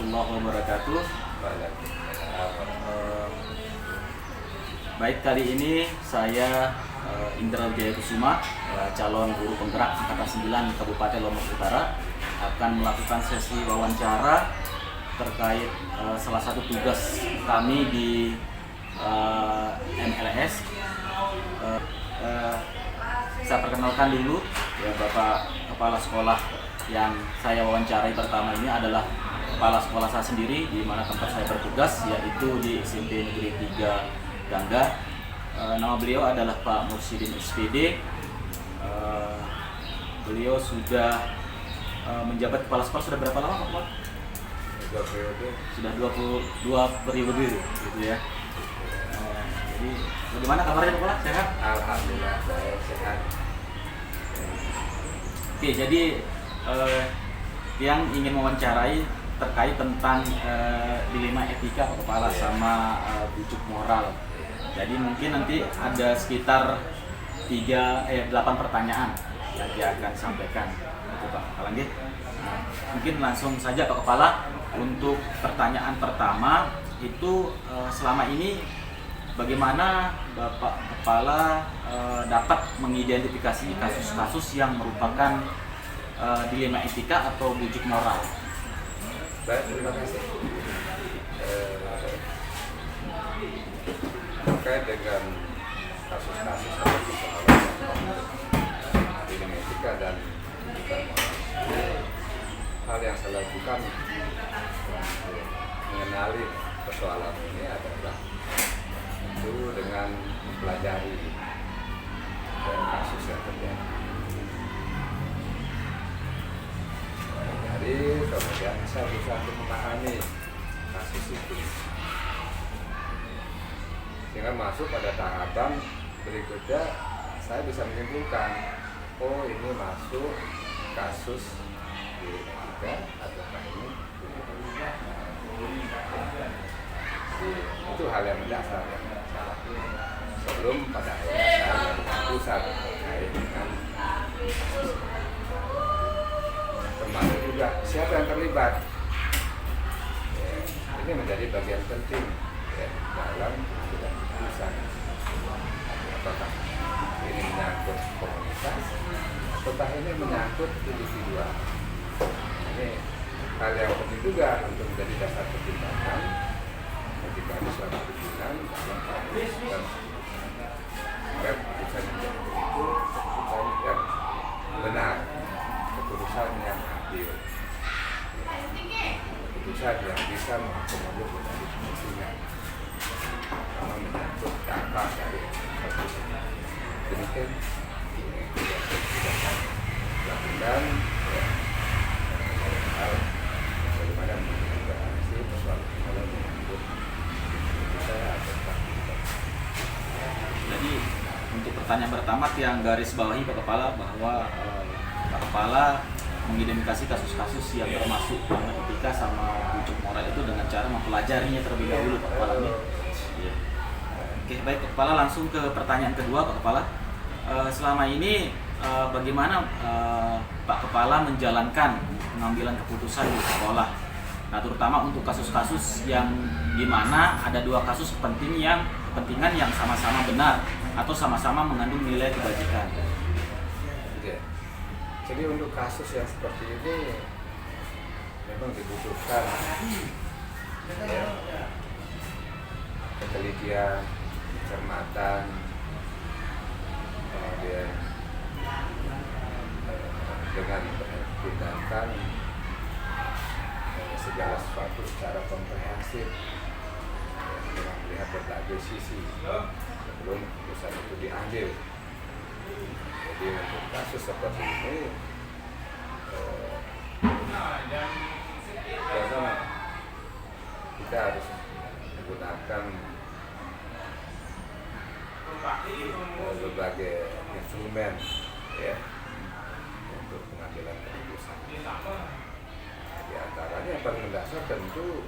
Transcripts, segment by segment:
warahmatullahi wabarakatuh. Baik, kali ini saya Indra Wijaya Kusuma, calon guru penggerak Angkatan 9 Kabupaten Lombok Utara, akan melakukan sesi wawancara terkait salah satu tugas kami di MLS. Saya perkenalkan dulu, ya, Bapak Kepala Sekolah yang saya wawancarai pertama ini adalah kepala sekolah saya sendiri, di mana tempat saya bertugas, yaitu di SMP Negeri 3 Gangga. Nama beliau adalah Pak Mursidin SPD. Beliau sudah menjabat kepala sekolah sudah berapa lama, Pak? 2 periode. Sudah 22 periode, gitu ya. Jadi bagaimana kabarnya, Pak? Sehat? Alhamdulillah saya sehat. Oke, jadi yang ingin mewawancarai terkait tentang dilema etika Pak Kepala sama bujuk moral. Jadi mungkin nanti ada sekitar 8 pertanyaan yang dia akan sampaikan, itu Pak. Lanjut. Nah, mungkin langsung saja Pak Kepala, untuk pertanyaan pertama itu selama ini bagaimana Bapak Kepala dapat mengidentifikasi kasus-kasus yang merupakan dilema etika atau bujuk moral? Baik, terima kasih. Terkait dengan kasus-kasus seperti dilema etika dan bukan moral, hal yang saya lakukan untuk mengenali persoalan ini adalah itu dengan mempelajari kasus yang terjadi. Jadi kemudian saya bisa memahami kasus itu, sehingga masuk pada tahapan berikutnya saya bisa menyimpulkan, oh ini masuk kasus dilema etika ataukah ini itu hal yang mendasar yang saya lakukan sebelum pada akhirnya saya melakukan pusat terkait dengan termasuk juga siapa yang terlibat. Ini menjadi bagian penting dalam pengambilan keputusan. Apakah ini menyangkut komunitas ataukah ini menyangkut individual. Ini hal yang penting juga untuk menjadi dasar pertimbangan ketika ada suatu keputusan dalam keputusan menjadi itu keputusan yang benar, keputusan yang adil, keputusan yang bisa mengakomodir berbagai kepentingan karena menyangkut dampak dari keputusan. Demikian yang kita lakukan hal bagaimana mengatasi persoalan menyangkut saya atau Jadi untuk pertanyaan pertama yang garis bawahi Pak Kepala bahwa Pak Kepala mengidentifikasi kasus-kasus yang termasuk dilema etika sama bujuk moral itu dengan cara mempelajarinya terlebih dahulu, Pak Kepala. Ya. Oke, baik Pak Kepala, langsung ke pertanyaan kedua Pak Kepala. Selama ini bagaimana Pak Kepala menjalankan pengambilan keputusan di sekolah? Nah, terutama untuk kasus-kasus yang dimana ada dua kasus kepentingan yang sama-sama benar atau sama-sama mengandung nilai kebajikan. Ya. Jadi untuk kasus yang seperti ini memang dibutuhkan ketelitian, kecermatan, kemudian dengan mempertimbangkan segala sesuatu secara komprehensif, dengan melihat berbagai sisi sebelum keputusan itu diambil. Jadi untuk kasus seperti ini biasanya kita harus menggunakan berbagai instrumen ya untuk pengambilan keputusan. Di antaranya yang paling mendasar tentu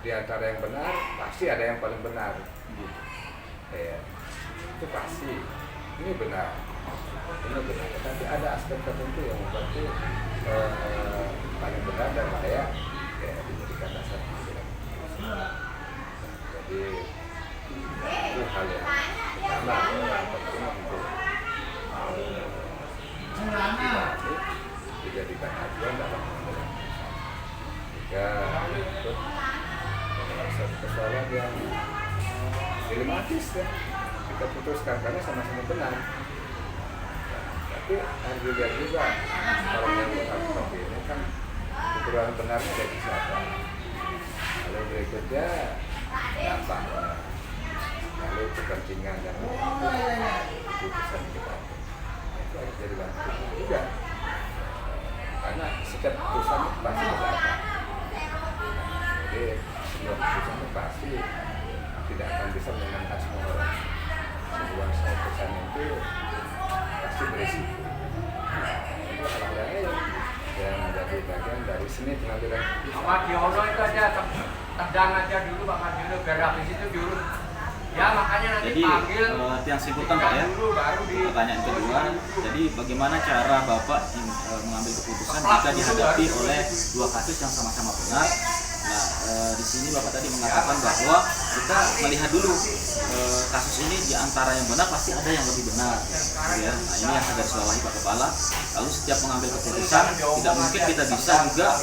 di antara yang benar pasti ada yang paling benar. Ya, itu pasti ini benar, tapi ada aspek tertentu yang membantu paling benar dan layak ya dijadikan dasar pengambilan keputusan. Jadi itu hal yang pertama yang penting untuk dijadikan acuan dalam pengambilan keputusan. Jika ikut satu persoalan yang dilematis ya kita putuskan karena sama-sama benar. Tapi harus dilihat juga kalau yang seperti ini kan kekurangan benarnya dari siapa. Lalu berikutnya dampak, lalu kepentingan dan keputusan kita itu harus jadi lanjut juga. Karena setiap keputusan pasti berdampak. Jadi sebuah keputusan pasti tidak akan bisa menyenangkan semua orang. Sebuah keputusan itu pasti berisiko. Itu hal lain yang menjadi bagian dari seni pengambilan keputusan. Pak Diono itu aja tendang aja dulu Pak Mardiono biar habis itu diurus. Ya makanya nanti Jadi panggil yang simpulkan Pak ya, dulu baru di pertanyaan kedua, jadi bagaimana cara Bapak mengambil keputusan jika dihadapi oleh dua kasus yang sama-sama benar? Nah, di sini Bapak tadi mengatakan bahwa kita melihat dulu kasus ini di antara yang benar pasti ada yang lebih benar, gitu ya. Nah, ini yang saya garis bawahi Pak Kepala. Lalu setiap mengambil keputusan tidak mungkin kita bisa juga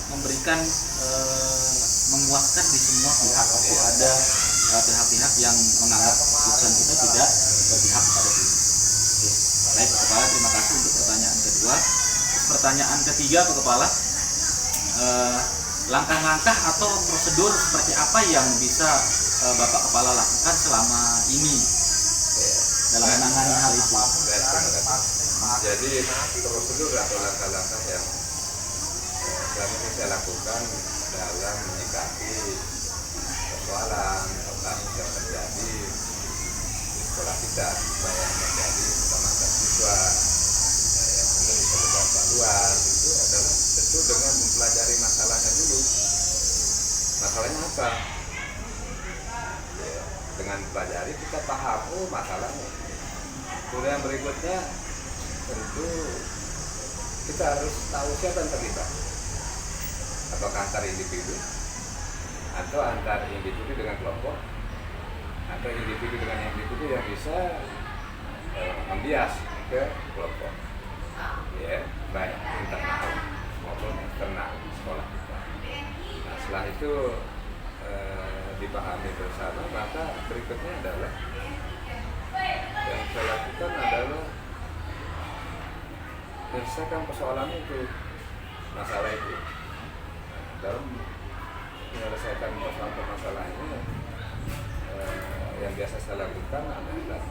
memberikan memuaskan di semua pihak. Pasti ada pihak-pihak yang menganggap keputusan kita tidak berpihak pada diri. Oke, baik Pak Kepala, terima kasih untuk pertanyaan kedua. Pertanyaan ketiga Pak Kepala, langkah-langkah atau prosedur seperti apa yang bisa Bapak Kepala lakukan selama ini dalam menangani hal itu? Jadi prosedur atau langkah-langkah yang selama ini saya lakukan dalam menyikapi persoalan atau kasus yang terjadi di sekolah kita, supaya yang terjadi bersama siswa yang menjadi penyebab luar itu adalah tentu dengan mempelajari masalahnya dulu. Masalahnya apa? Ya, dengan pelajari kita paham, oh masalahnya. Kemudian berikutnya tentu kita harus tahu siapa yang terlibat. Apakah antar individu atau antar individu dengan kelompok atau individu dengan individu yang bisa membias ke kelompok, ya, baik internal maupun eksternal di sekolah kita. Nah, setelah itu dipahami bersama, maka berikutnya adalah yang saya lakukan adalah menyelesaikan persoalan itu, masalah itu. Dalam menyelesaikan permasalahan ini yang biasa saya lakukan adalah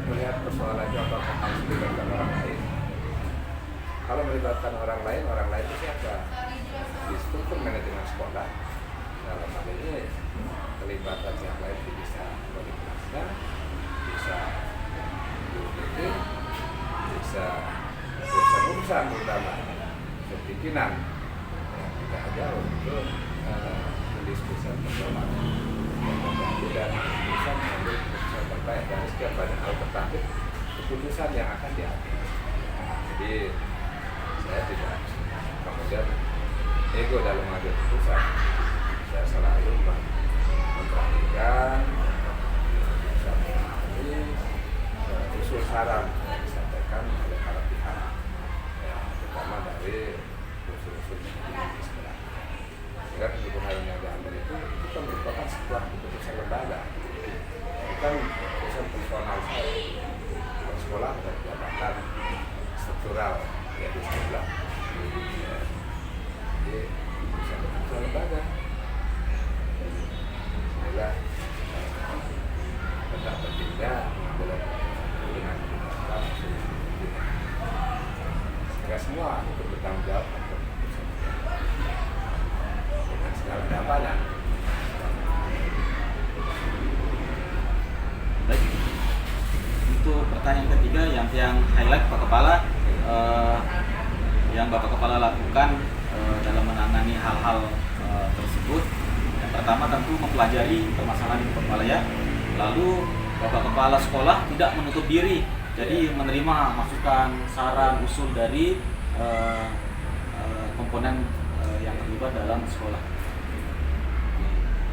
melihat persoalan itu apakah harus melibatkan orang lain. Kalau melibatkan orang lain itu siapa? Di struktur manajemen sekolah dalam hal ini kelibatan yang lain itu bisa wali kelasnya, bisa guru BK, bisa urusan terutama pimpinan. Kita aja untuk mendiskusikan persoalan dan bisa mengambil keputusan terbaik dari setiap banyak alternatif keputusan yang akan diambil. Jadi saya tidak kemudian ego dalam mengambil keputusan. Saya selalu memperhatikan, bisa memahami usul saran yang disampaikan oleh para pihak, terutama dari usul-usul di sekolah. Sehingga keputusan yang diambil itu kan merupakan sebuah keputusan lembaga, bukan keputusan personal saya. Di sekolah ada jabatan struktural yaitu sekolah. Jadi keputusan lembaga. Inilah tetap bertindak mengambil dengan tindakan sehingga semua ikut bertanggung jawab untuk keputusan dengan segala dampaknya. Baik, untuk pertanyaan ketiga yang highlight Pak Kepala, yang Bapak Kepala lakukan dalam menangani hal-hal tersebut. Yang pertama tentu mempelajari permasalahan di Kepala ya. Lalu Bapak Kepala sekolah tidak menutup diri Jadi menerima masukan, saran, usul dari komponen yang terlibat dalam sekolah.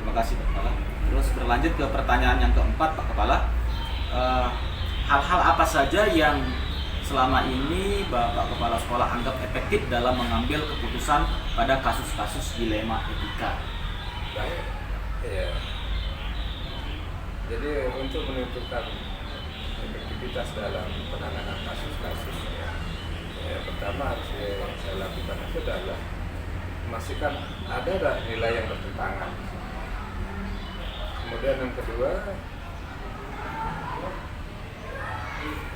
Terima kasih Pak Kepala. Terus berlanjut ke pertanyaan yang keempat Pak Kepala. Hal-hal apa saja yang selama ini Bapak Kepala Sekolah anggap efektif dalam mengambil keputusan pada kasus-kasus dilema etika? Baik, ya. Jadi untuk menentukan efektivitas dalam penanganan kasus-kasus, ya, pertama harus saya lakukan itu adalah memastikan ada nggak nilai yang bertentangan. Kemudian yang kedua,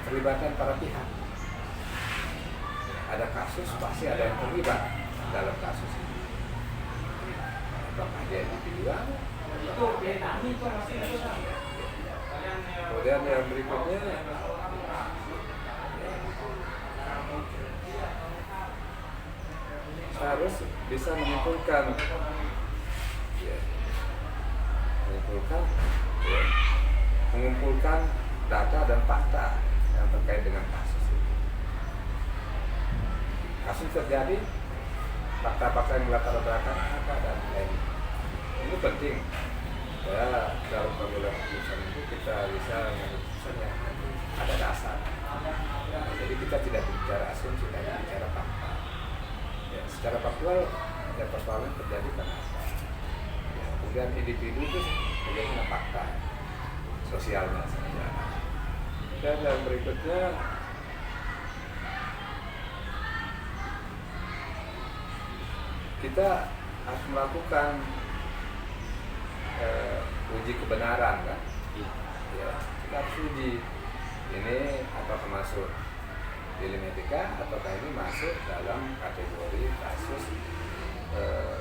terlibatkan para pihak. Ada kasus pasti ada yang terlibat dalam kasus ini. Apakah dia individual? Kemudian yang berikutnya, harus bisa menyimpulkan, mengumpulkan data dan fakta yang terkait dengan kasus ini. Kasus terjadi, fakta-fakta yang melatar belakang apa dan lain. Ini penting. Ya, dalam pengambilan keputusan itu kita bisa mengambil keputusan yang ada dasar. Jadi kita tidak bicara asumsi, tidak bicara fakta. Ya, secara faktual, ya persoalan terjadi karena apa? Ya, kemudian individu itu bagaimana fakta sosialnya saja. Dan yang berikutnya, kita harus melakukan uji kebenaran kan? Ya, kita harus uji ini apakah masuk dilema etika ataukah ini masuk dalam kategori kasus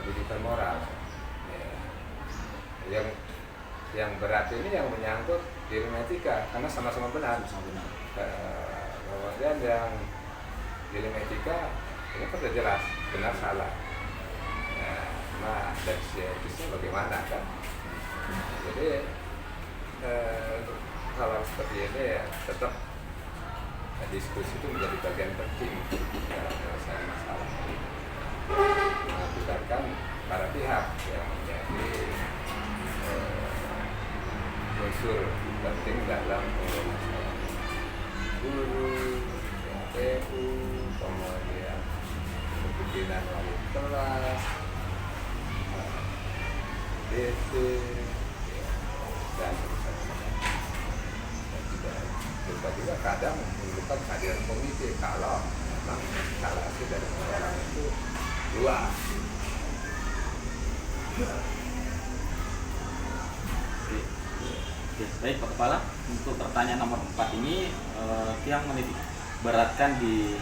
didikan moral. Ya. Yang berat ini yang menyangkut dilema etika karena sama-sama benar. Kemudian yang dilema etika ini kan sudah jelas benar salah. Nah, dari sisi etisnya bagaimana kan? Jadi hal seperti ini ya tetap diskusi itu menjadi bagian penting dalam penyelesaian masalah ini. Melibatkan para pihak yang menjadi unsur penting dalam penyelesaian guru, PU, kemudian pimpinan wali kelas, DC, dan juga kadang memerlukan kehadiran komite kalau memang eskalasi dari persoalan itu luas. Oke, baik Pak Kepala. Untuk pertanyaan nomor 4 ini yang menitik beratkan di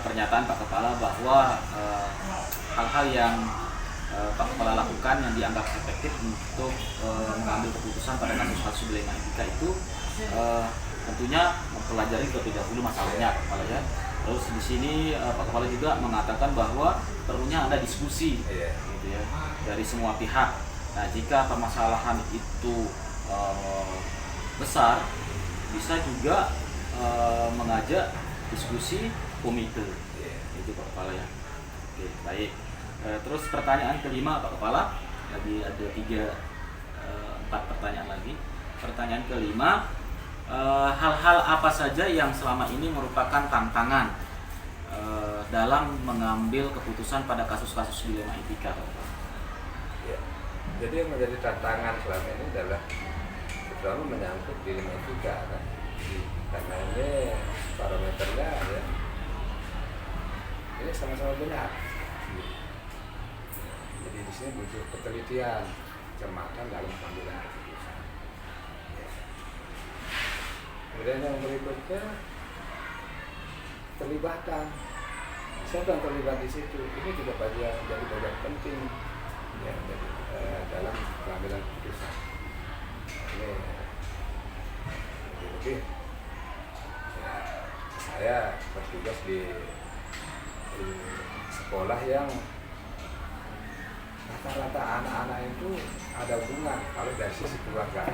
pernyataan Pak Kepala bahwa hal-hal yang Pak Kepala lakukan yang dianggap efektif untuk mengambil keputusan pada kasus-kasus dilema etika itu tentunya mempelajari terlebih dahulu masalahnya Pak Kepala ya. Terus di sini Pak Kepala juga mengatakan bahwa perlunya ada diskusi gitu ya, dari semua pihak. Nah, jika permasalahan itu besar, bisa juga mengajak diskusi komite. Itu Pak Kepala ya. Oke, baik. Terus pertanyaan kelima Pak Kepala, lagi ada 4 pertanyaan lagi. Pertanyaan kelima, hal-hal apa saja yang selama ini merupakan tantangan dalam mengambil keputusan pada kasus-kasus dilema etika? Ya. Jadi yang menjadi tantangan selama ini adalah terutama menyangkut dilema etika kan? Karena ini parameternya ya, ini sama-sama benar. Jadi di sini butuh ketelitian, cermatan dalam pengambilan keputusan. Kemudian yang berikutnya terlibatan. Siapa yang terlibat di situ? Ini juga jadi bagian penting ya, dalam pengambilan keputusan. Ini lebih ya, saya bertugas di sekolah yang rata-rata anak-anak itu ada hubungan kalau dari sisi keluarga.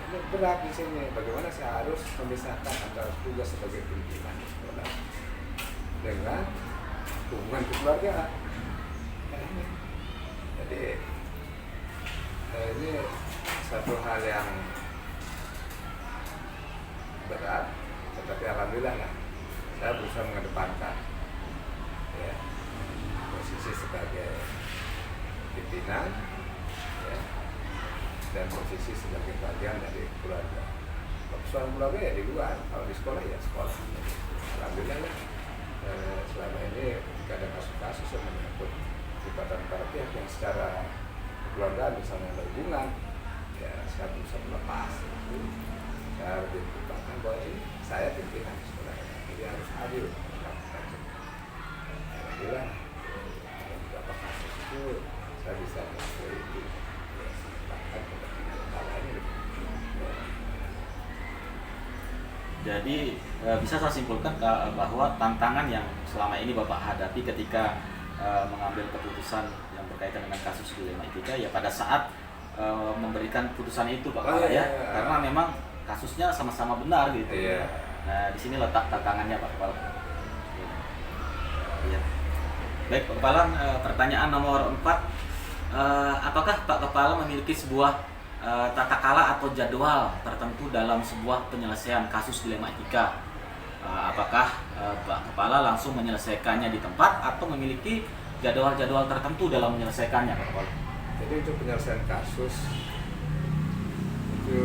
ini berat di sini. Bagaimana saya harus memisahkan antara tugas sebagai pimpinan di sekolah dengan hubungan keluarga. Jadi ini satu hal yang berat, tetapi alhamdulillah lah saya berusaha mengedepankan ya, posisi sebagai pimpinan ya, dan posisi sebagai bagian dari keluarga. Kalau persoalan keluarga ya di luar, kalau di sekolah ya sekolah. Alhamdulillah lah selama ini jika ada kasus-kasus yang menyangkut keterlibatan para pihak yang secara keluarga misalnya ada hubungan, ya saya berusaha melepas itu. Saya harus dipertimbangkan bahwa ini saya pimpinan sekolah, jadi harus adil. Alhamdulillah beberapa kasus itu saya bisa melakukan itu. Bahkan ini Jadi bisa saya simpulkan bahwa tantangan yang selama ini Bapak hadapi ketika mengambil keputusan yang berkaitan dengan kasus dilema etika ya pada saat memberikan putusan itu Pak Kepala ya, karena memang kasusnya sama-sama benar gitu. Nah di sini letak tantangannya Pak Kepala. Ya. Baik Pak Kepala, pertanyaan nomor 4, apakah Pak Kepala memiliki sebuah tata kala atau jadwal tertentu dalam sebuah penyelesaian kasus dilema etika? Apakah Pak Kepala langsung menyelesaikannya di tempat atau memiliki jadwal-jadwal tertentu dalam menyelesaikannya Pak Kepala? Jadi untuk penyelesaian kasus itu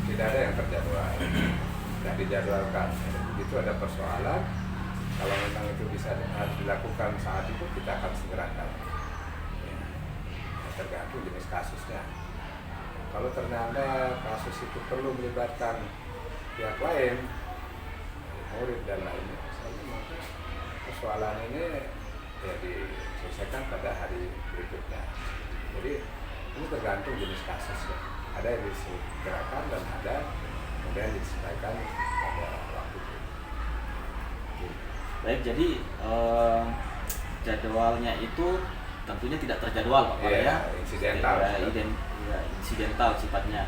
tidak ada yang terjadwal, tidak dijadwalkan. Begitu ada persoalan, kalau memang itu bisa harus dilakukan saat itu kita akan segerakan. Ya, tergantung jenis kasusnya. Kalau ternyata kasus itu perlu melibatkan pihak lain, murid dan lainnya, maka persoalan ini ya diselesaikan pada hari berikutnya. Jadi ini tergantung jenis kasusnya. Ada yang disegerakan dan ada kemudian diselesaikan pada waktu itu. Baik, jadi jadwalnya itu tentunya tidak terjadwal Pak Kepala ya. Insidental. Insidental sifatnya.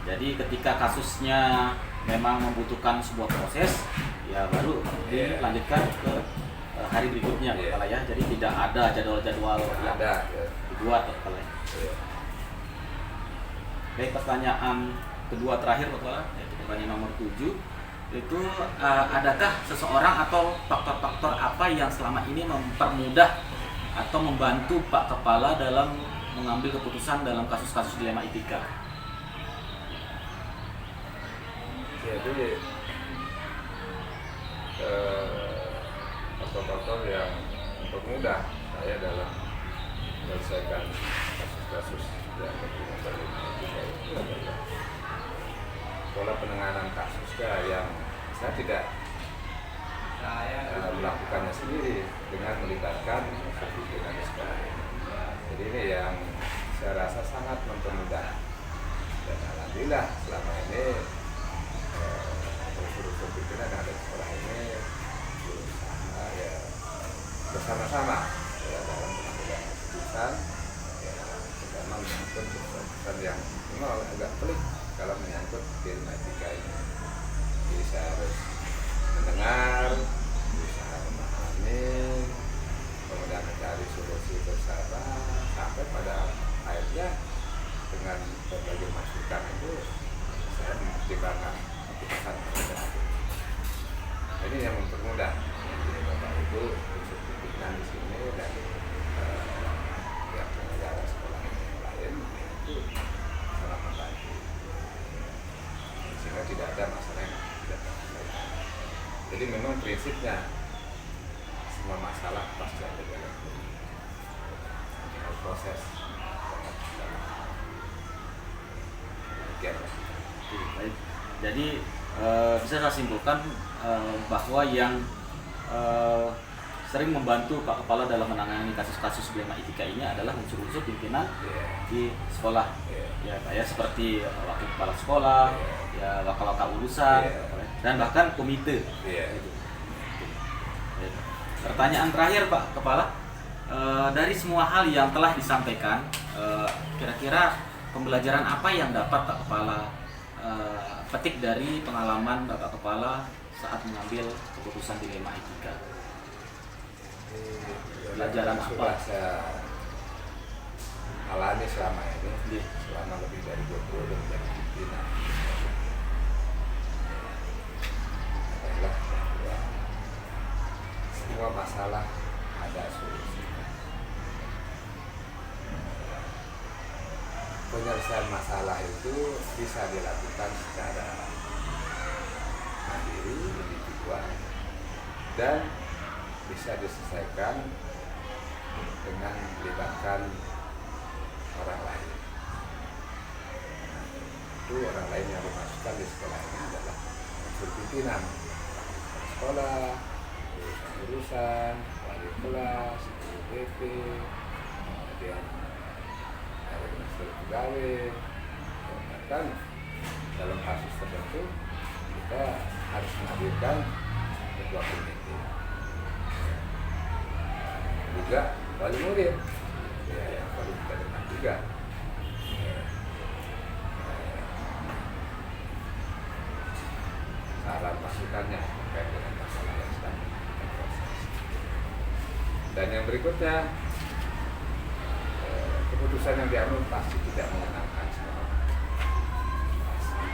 Jadi ketika kasusnya memang membutuhkan sebuah proses, ya baru dilanjutkan ke hari berikutnya Pak Kepala ya. Jadi tidak ada jadwal-jadwal yang dibuat Pak Kepala. Baik, pertanyaan kedua terakhir Pak Kepala, yaitu pertanyaan nomor 7. Itu adakah seseorang atau faktor-faktor apa yang selama ini mempermudah atau membantu Pak Kepala dalam mengambil keputusan dalam kasus-kasus dilema etika? Jadi faktor-faktor yang mempermudah saya dalam menyelesaikan kasus-kasus yang berhubungan dengan etika itu adalah pola penanganan kasusnya yang saya tidak melakukannya sendiri dengan melibatkan pimpinan sekolah. Jadi ini yang saya rasa sangat mempermudah, dan alhamdulillah selama ini unsur-unsur pimpinan yang ada di sekolah ini berusaha ya bersama-sama ya, dalam pengambilan keputusan ya, terutama menyangkut keputusan yang memang agak pelik kalau menyangkut dilema etika ini. Jadi saya harus mendengar, berusaha memahami, kemudian mencari solusi bersama sampai pada akhirnya dengan berbagai masukan itu saya mempertimbangkan keputusan tersebut. Ini yang mempermudah. Jadi Bapak Ibu unsur pimpinan di sini dan pihak penyelenggara sekolah yang lain itu sangat membantu. Sehingga tidak ada masalah yang tidak terselesaikan. Jadi memang prinsipnya semua masalah pasti ada dalam proses. Baik. Jadi bisa saya simpulkan bahwa yang sering membantu Pak Kepala dalam menangani kasus-kasus dilema etika ini adalah unsur-unsur pimpinan di sekolah. Ya Pak ya, seperti wakil kepala sekolah, ya wakil-wakil urusan, dan bahkan komite. Gitu. Pertanyaan terakhir Pak Kepala, dari semua hal yang telah disampaikan, kira-kira pembelajaran apa yang dapat Pak Kepala petik dari pengalaman Bapak Kepala saat mengambil keputusan dilema etika? Pelajaran apa? Sudah saya alami selama ini, Nggih. selama lebih dari 20 tahun menjadi pimpinan. Adalah bahwa semua masalah ada solusinya. Penyelesaian masalah itu bisa dilakukan secara mandiri, individual, dan bisa diselesaikan dengan melibatkan orang lain. Itu orang lain yang dimasukkan di sekolah ini adalah unsur pimpinan sekolah, urusan, wali kelas, guru BP, kemudian administratif pegawai, bahkan dalam kasus tertentu kita harus menghadirkan ketua komite, juga wali murid, ya, yang perlu kita dengar juga. Saran masukannya terkait dengan masalah yang sedang kita proses. Dan yang berikutnya, keputusan yang diambil pasti tidak menyenangkan semua orang. Pasti.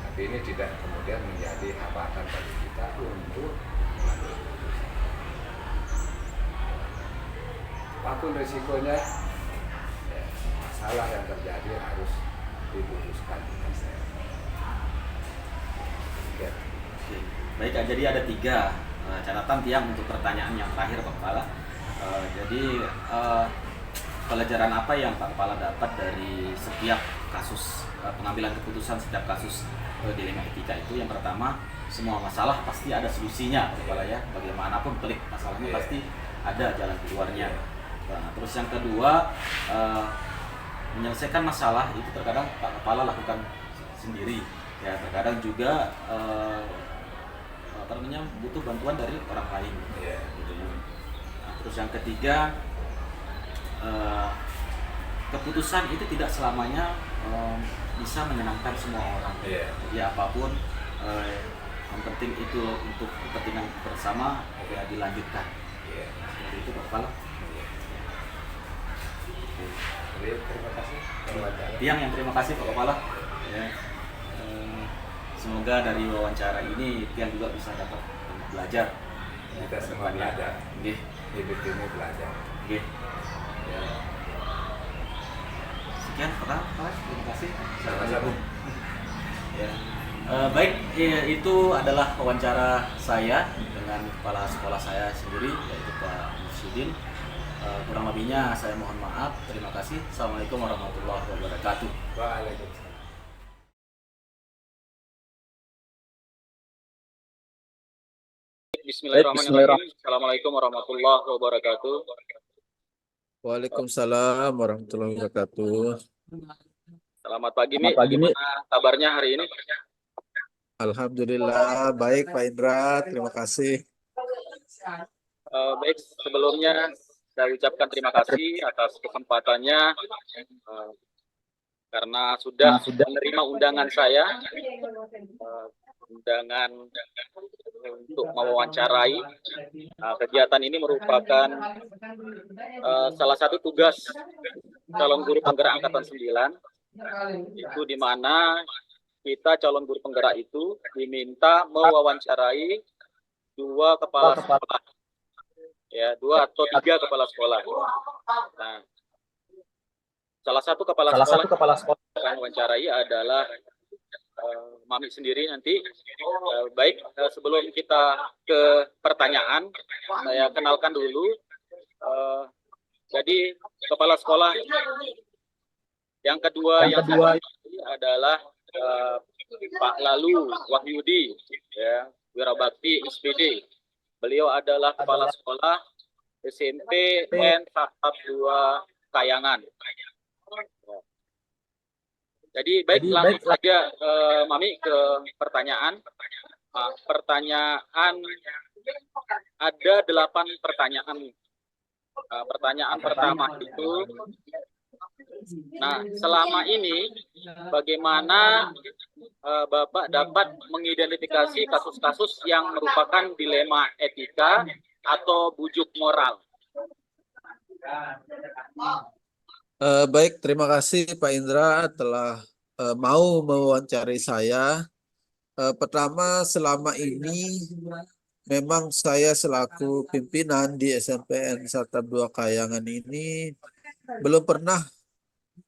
Tapi ini tidak kemudian menjadi hambatan bagi kita untuk mengambil keputusan. Apapun risikonya, ya, masalah yang terjadi harus diputuskan dengan sehat. Ya. Oke. Baik, jadi ada 3 catatan tiang untuk pertanyaan yang terakhir Pak Kepala. Jadi pelajaran apa yang Pak Kepala dapat dari setiap kasus pengambilan keputusan setiap kasus dilema etika itu? Yang pertama, semua masalah pasti ada solusinya Pak Kepala ya. Bagaimanapun pelik masalahnya pasti ada jalan keluarnya. Nah, terus yang kedua, menyelesaikan masalah itu terkadang Pak Kepala lakukan sendiri. Ya, terkadang juga butuh bantuan dari orang lain. Yeah. Gitu ya. Nah, terus yang ketiga, keputusan itu tidak selamanya bisa menyenangkan semua orang. Yeah. Jadi apapun yang penting itu untuk kepentingan bersama ya dilanjutkan. Yeah. Seperti itu Pak Kepala. Yeah. Jadi terima kasih. Yang terima kasih Pak Kepala. Ya. Semoga dari wawancara ini Tiang juga bisa dapat belajar. Kita semua belajar. Nggih. Hidup ini belajar. Nggih. Ya. Sekian Pak. Terima kasih. Sama-sama. Ya. Baik, itu adalah wawancara saya dengan kepala sekolah saya sendiri, yaitu Pak Musyidin. Kurang lebihnya saya mohon maaf. Terima kasih. Assalamualaikum warahmatullahi wabarakatuh. Waalaikumsalam. Bismillahirrahmanirrahim. Assalamualaikum warahmatullahi wabarakatuh. Waalaikumsalam warahmatullahi wabarakatuh. Selamat pagi, Mi. Gimana kabarnya hari ini? Alhamdulillah, baik Pak Indra, terima kasih. Baik, sebelumnya saya ucapkan terima kasih atas kesempatannya karena sudah menerima undangan saya, undangan untuk mewawancarai. Kegiatan ini merupakan salah satu tugas calon guru penggerak angkatan 9, itu di mana kita calon guru penggerak itu diminta mewawancarai 2 kepala sekolah, ya 2 atau 3 kepala sekolah. Nah, salah satu kepala sekolah yang wawancarai adalah Mami sendiri nanti. Baik, sebelum kita ke pertanyaan, saya kenalkan dulu. Jadi kepala sekolah yang kedua adalah Pak Lalu Wahyudi, ya, Wirabakti SPD. Beliau adalah kepala sekolah SMP N Tahap 2 Kayangan. Jadi baik, langsung saja Mami ke pertanyaan. Pertanyaan ada 8 pertanyaan. Pertanyaan pertama itu Nah, selama ini bagaimana Bapak dapat mengidentifikasi kasus-kasus yang merupakan dilema etika atau bujuk moral? Baik, terima kasih Pak Indra telah mau mewawancari saya. Pertama, selama ini memang saya selaku pimpinan di SMPN Sarta II Kayangan ini belum pernah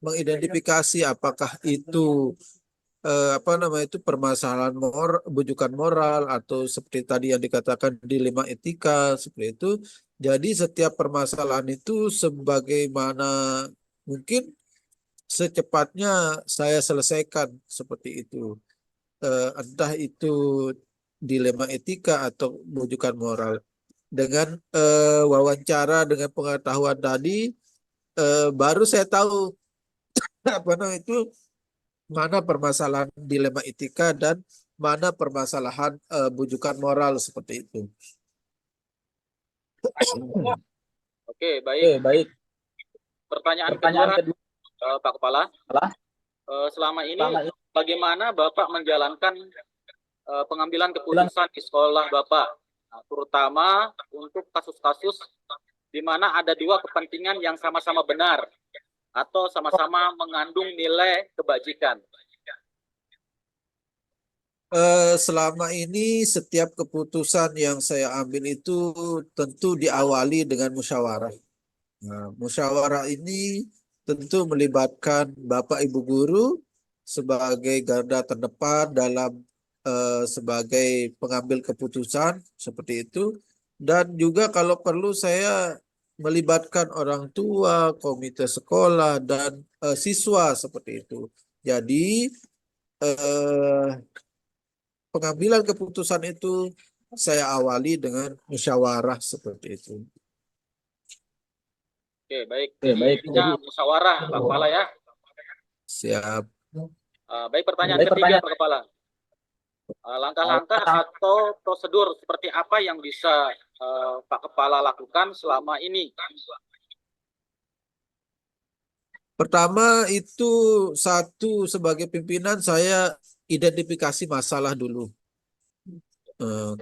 mengidentifikasi apakah itu permasalahan bujukan moral atau seperti tadi yang dikatakan dilema etika seperti itu. Jadi setiap permasalahan itu sebagaimana mungkin secepatnya saya selesaikan seperti itu. Entah itu dilema etika atau bujukan moral. Dengan wawancara dengan pengetahuan tadi, baru saya tahu itu mana permasalahan dilema etika dan mana permasalahan bujukan moral seperti itu. Oke, baik. Pertanyaan kedua, Pak Kepala. Selama ini bagaimana Bapak menjalankan pengambilan keputusan di sekolah Bapak, terutama untuk kasus-kasus di mana ada dua kepentingan yang sama-sama benar atau sama-sama mengandung nilai kebajikan? Selama ini setiap keputusan yang saya ambil itu tentu diawali dengan musyawarah. Nah, musyawarah ini tentu melibatkan Bapak Ibu Guru sebagai garda terdepan dalam sebagai pengambil keputusan seperti itu, dan juga kalau perlu saya melibatkan orang tua, komite sekolah, dan siswa seperti itu. Jadi pengambilan keputusan itu saya awali dengan musyawarah seperti itu. Oke, baik. Jadi musyawarah, Pak Kepala ya. Siap. Baik, pertanyaan ketiga, Pak Kepala. Langkah-langkah atau prosedur seperti apa yang bisa Pak Kepala lakukan selama ini? Pertama itu satu, sebagai pimpinan saya identifikasi masalah dulu.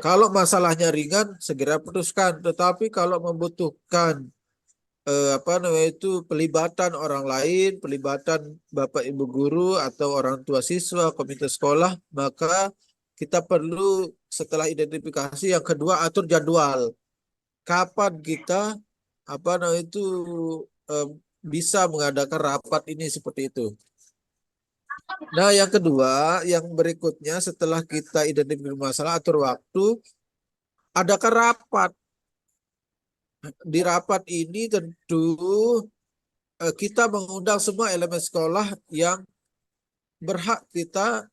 Kalau masalahnya ringan segera putuskan, tetapi kalau membutuhkan pelibatan orang lain, pelibatan Bapak Ibu Guru atau orang tua siswa, komite sekolah, maka kita perlu setelah identifikasi yang kedua atur jadwal. Kapan kita bisa mengadakan rapat ini seperti itu. Nah, yang kedua, yang berikutnya setelah kita identifikasi masalah, atur waktu, adakan rapat. Di rapat ini tentu kita mengundang semua elemen sekolah yang berhak kita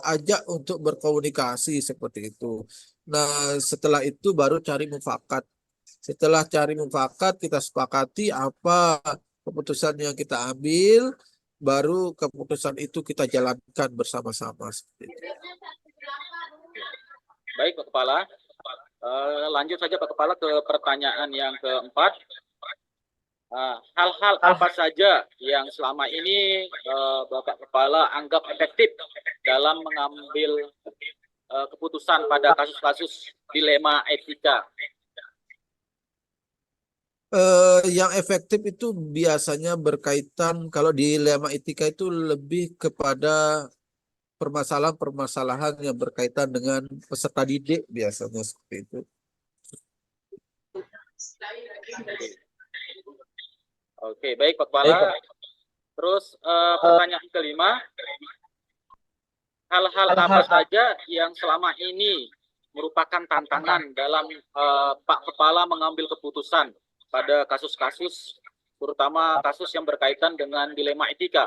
ajak untuk berkomunikasi seperti itu. Nah, setelah itu baru cari mufakat. Setelah cari mufakat, kita sepakati apa keputusan yang kita ambil, baru keputusan itu kita jalankan bersama-sama. Baik, Pak Kepala. Lanjut saja Pak Kepala ke pertanyaan yang keempat. Hal-hal apa saja yang selama ini Bapak Kepala anggap efektif dalam mengambil keputusan pada kasus-kasus dilema etika? Yang efektif itu biasanya berkaitan, kalau dilema etika itu lebih kepada permasalahan-permasalahan yang berkaitan dengan peserta didik biasanya seperti itu. Oke, baik Pak Kepala. Terus pertanyaan kelima, hal-hal apa saja yang selama ini merupakan tantangan dalam Pak Kepala mengambil keputusan pada kasus-kasus, terutama kasus yang berkaitan dengan dilema etika?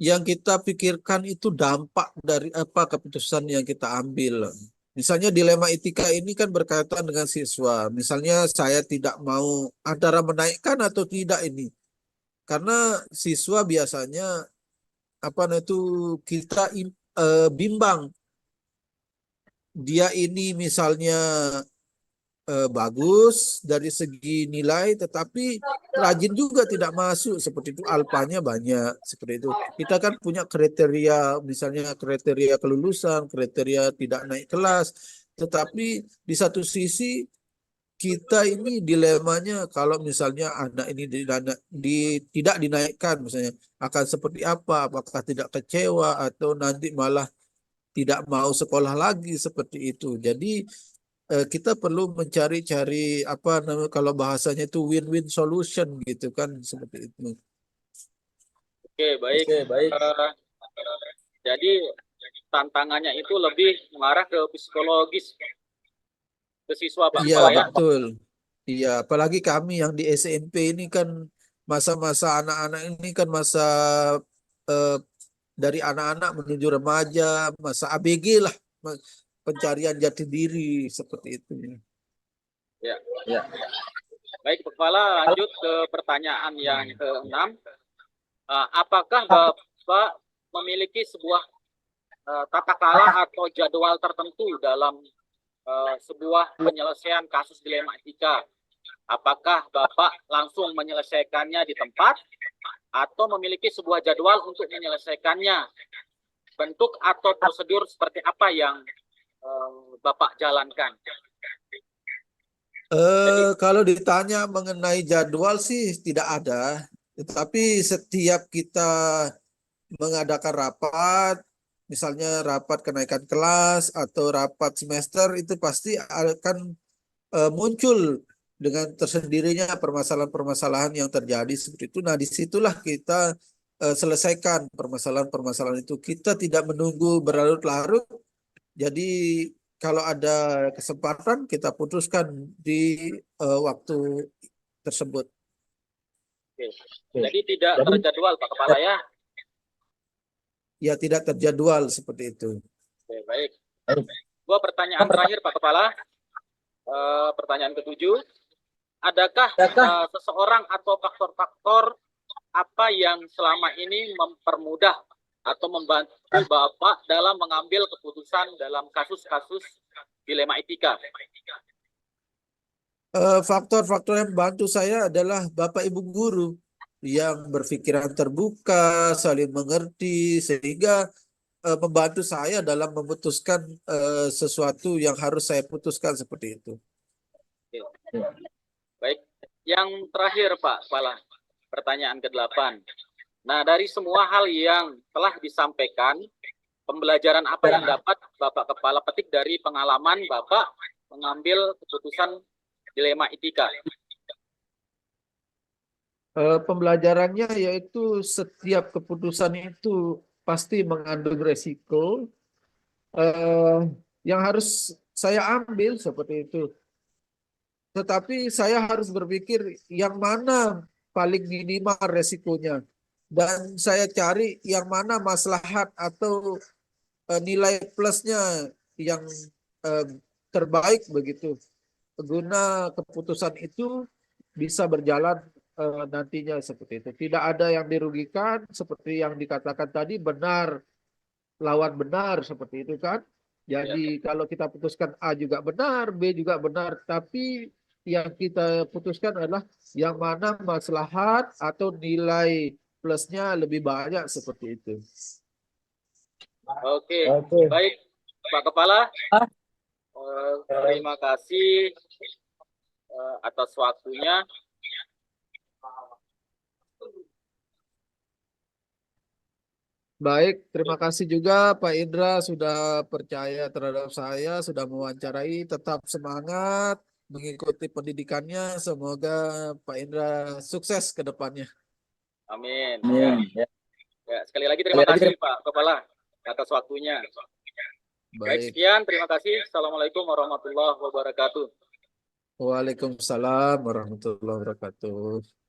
Yang kita pikirkan itu dampak dari apa keputusan yang kita ambil. Misalnya dilema etika ini kan berkaitan dengan siswa. Misalnya saya tidak mau antara menaikkan atau tidak ini. Karena siswa biasanya kita bimbang. Dia ini misalnya bagus dari segi nilai, tetapi rajin juga tidak masuk seperti itu. Alpanya banyak seperti itu. Kita kan punya kriteria, misalnya kriteria kelulusan, kriteria tidak naik kelas. Tetapi di satu sisi kita ini dilemanya kalau misalnya anak ini tidak dinaikkan, misalnya akan seperti apa? Apakah tidak kecewa atau nanti malah tidak mau sekolah lagi seperti itu. Jadi kita perlu mencari-cari apa namanya, kalau bahasanya itu win-win solution gitu kan, seperti itu. Oke, baik. Jadi tantangannya itu lebih mengarah ke psikologis ke siswa, Pak Iya, Kepala ya. betul. Iya, apalagi kami yang di SMP ini kan masa-masa anak-anak ini kan masa eh, dari anak-anak menuju remaja, masa ABG lah, pencarian jati diri seperti itu. Ya. Baik, Pak Kepala, lanjut ke pertanyaan yang ke-6. Apakah Bapak memiliki sebuah tata cara atau jadwal tertentu dalam sebuah penyelesaian kasus dilema etika? Apakah Bapak langsung menyelesaikannya di tempat atau memiliki sebuah jadwal untuk menyelesaikannya? Bentuk atau prosedur seperti apa yang Bapak jalankan? Kalau ditanya mengenai jadwal sih tidak ada, tetapi setiap kita mengadakan rapat, misalnya rapat kenaikan kelas atau rapat semester, itu pasti akan muncul dengan tersendirinya permasalahan-permasalahan yang terjadi seperti itu. Nah, disitulah kita selesaikan permasalahan-permasalahan itu. Kita tidak menunggu berlarut-larut. Jadi kalau ada kesempatan kita putuskan di waktu tersebut. Oke. Jadi tidak terjadwal, Pak Kepala ya? Ya, tidak terjadwal seperti itu. Oke, baik. Dua pertanyaan terakhir, Pak Kepala. Pertanyaan ke-7. Adakah seseorang atau faktor-faktor apa yang selama ini mempermudah atau membantu Bapak dalam mengambil keputusan dalam kasus-kasus dilema etika? Faktor-faktor yang membantu saya adalah Bapak Ibu guru yang berpikiran terbuka, saling mengerti, sehingga membantu saya dalam memutuskan sesuatu yang harus saya putuskan seperti itu. Baik, yang terakhir Pak Kepala, pertanyaan ke-8. Nah, dari semua hal yang telah disampaikan, pembelajaran apa yang dapat Bapak Kepala petik dari pengalaman Bapak mengambil keputusan dilema etika? Pembelajarannya yaitu setiap keputusan itu pasti mengandung resiko yang harus saya ambil seperti itu. Tetapi saya harus berpikir yang mana paling minimal resikonya. Dan saya cari yang mana maslahat atau nilai plusnya yang terbaik begitu. Guna keputusan itu bisa berjalan nantinya seperti itu. Tidak ada yang dirugikan seperti yang dikatakan tadi, benar lawan benar seperti itu kan. Jadi kalau kita putuskan A juga benar, B juga benar, tapi yang kita putuskan adalah yang mana maslahat atau nilai plusnya lebih banyak seperti itu. Oke. Baik Pak Kepala, terima kasih atas waktunya. Baik, terima kasih juga Pak Indra sudah percaya terhadap saya, sudah mewawancarai. Tetap semangat mengikuti pendidikannya. Semoga Pak Indra sukses ke depannya. Amin. Ya, sekali lagi terima kasih Pak Kepala atas waktunya. Baik, sekian. Terima kasih. Assalamualaikum warahmatullahi wabarakatuh. Waalaikumsalam warahmatullahi wabarakatuh.